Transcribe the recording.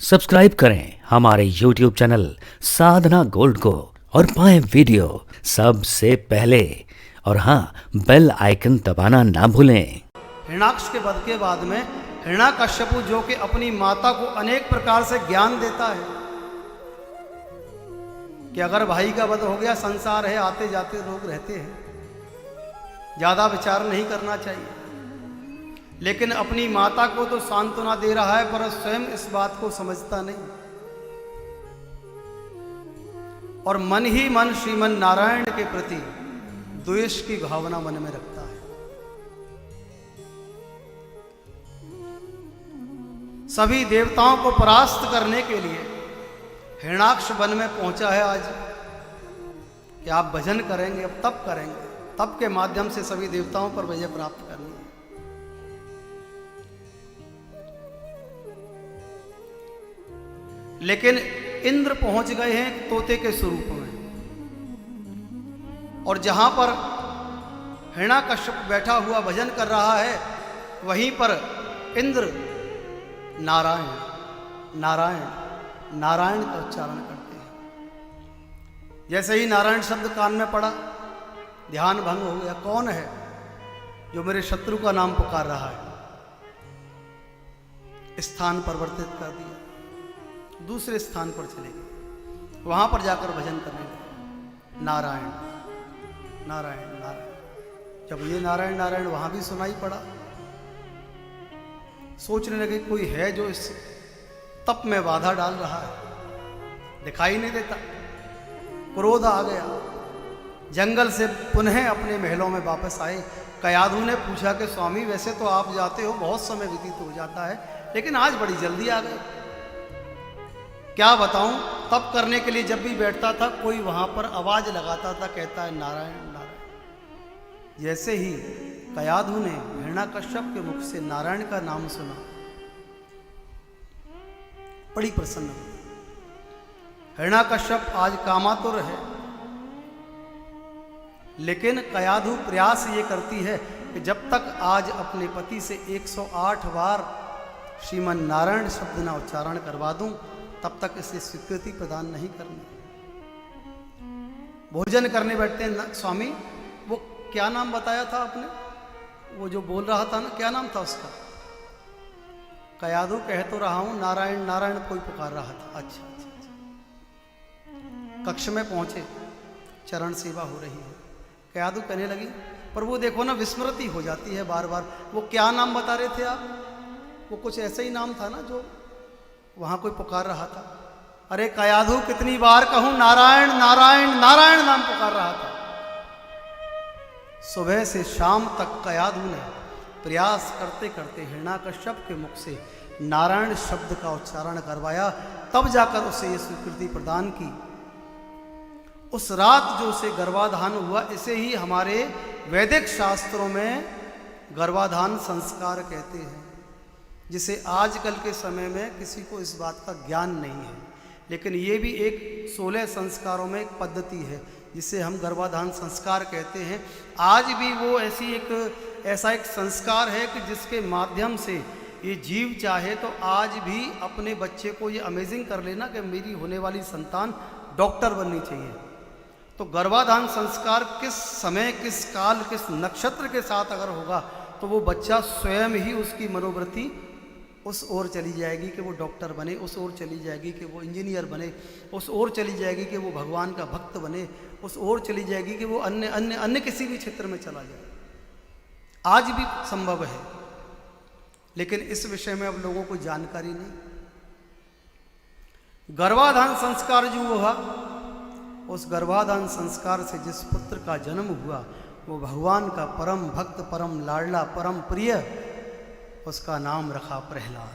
Subscribe करें हमारे YouTube channel साधना gold को और पाएं वीडियो सबसे पहले। और हाँ, बेल आइकन दबाना ना भूलें। हिरण्याक्ष के वध के बाद में हिरण्याकश्यपु जो कि अपनी माता को अनेक प्रकार से ज्ञान देता है कि अगर भाई का वध हो गया, संसार है, आते जाते लोग रहते हैं, ज्यादा विचार नहीं करना चाहिए। लेकिन अपनी माता को तो सांत्वना दे रहा है, पर स्वयं इस बात को समझता नहीं और मन ही मन श्रीमन नारायण के प्रति द्वेष की भावना मन में रखता है। सभी देवताओं को परास्त करने के लिए हिरण्याक्ष वन में पहुंचा है आज कि आप भजन करेंगे, अब तप करेंगे, तप के माध्यम से सभी देवताओं पर विजय प्राप्त करनी है। लेकिन इंद्र पहुंच गए हैं तोते के स्वरूप में, और जहां पर हिरण्याकश्यप बैठा हुआ भजन कर रहा है, वहीं पर इंद्र नारायण नारायण नारायण का उच्चारण करते हैं। जैसे ही नारायण शब्द कान में पड़ा, ध्यान भंग हो गया। कौन है जो मेरे शत्रु का नाम पुकार रहा है? स्थान परिवर्तित कर दिया, दूसरे स्थान पर चले गए, वहां पर जाकर भजन करने लगे। नारायण नारायण नारायण। जब ये नारायण नारायण वहां भी सुनाई पड़ा, सोचने लगे कोई है जो इस तप में बाधा डाल रहा है, दिखाई नहीं देता। क्रोध आ गया, जंगल से पुनः अपने महलों में वापस आए। कयाधु ने पूछा कि स्वामी, वैसे तो आप जाते हो, बहुत समय व्यतीत हो जाता है, लेकिन आज बड़ी जल्दी आ गए। क्या बताऊं, तप करने के लिए जब भी बैठता था, कोई वहां पर आवाज लगाता था, कहता है नारायण नारायण। जैसे ही कयाधु ने हिरण्याकश्यप के मुख से नारायण का नाम सुना, बड़ी प्रसन्न हुई। हिरण्याकश्यप आज कामातुर है, लेकिन कयाधु प्रयास ये करती है कि जब तक आज अपने पति से 108 बार श्रीमन नारायण शब्द ना उच्चारण करवा दूं, तब तक इसे स्वीकृति प्रदान नहीं करनी। भोजन करने बैठते हैं, स्वामी वो क्या नाम बताया था आपने, वो जो बोल रहा था ना, क्या नाम था उसका? कयाधु कह तो रहा हूं नारायण नारायण, कोई पुकार रहा था। अच्छा अच्छा अच्छा। कक्ष में पहुंचे, चरण सेवा हो रही है। कयाधु कहने लगी, पर वो देखो ना, विस्मृति हो जाती है बार बार। वो क्या नाम बता रहे थे आप? वो कुछ ऐसा ही नाम था ना जो वहां कोई पुकार रहा था। अरे कयाधु, कितनी बार कहूं नारायण नारायण नारायण नाम पुकार रहा था। सुबह से शाम तक कयाधु ने प्रयास करते करते हिरण्याकश्यप के मुख से नारायण शब्द का उच्चारण करवाया, तब जाकर उसे यह स्वीकृति प्रदान की। उस रात जो उसे गर्भाधान हुआ, इसे ही हमारे वैदिक शास्त्रों में गर्भाधान संस्कार कहते हैं, जिसे आजकल के समय में किसी को इस बात का ज्ञान नहीं है। लेकिन ये भी एक 16 संस्कारों में एक पद्धति है, जिसे हम गर्भाधान संस्कार कहते हैं। आज भी वो ऐसा एक संस्कार है कि जिसके माध्यम से ये जीव चाहे तो आज भी अपने बच्चे को ये अमेजिंग कर लेना कि मेरी होने वाली संतान डॉक्टर बननी चाहिए। तो गर्भाधान संस्कार किस समय, किस काल, किस नक्षत्र के साथ अगर होगा, तो वो बच्चा स्वयं ही, उसकी मनोवृत्ति उस ओर चली जाएगी कि वो डॉक्टर बने, उस ओर चली जाएगी कि वो इंजीनियर बने, उस ओर चली जाएगी कि वो भगवान का भक्त बने, उस ओर चली जाएगी कि वो अन्य अन्य अन्य किसी भी क्षेत्र में चला जाए। आज भी संभव है, लेकिन इस विषय में अब लोगों को जानकारी नहीं। गर्भाधान संस्कार जो हुआ, उस गर्भाधान संस्कार से जिस पुत्र का जन्म हुआ, वो भगवान का परम भक्त, परम लाडला, परम प्रिय, उसका नाम रखा प्रहलाद।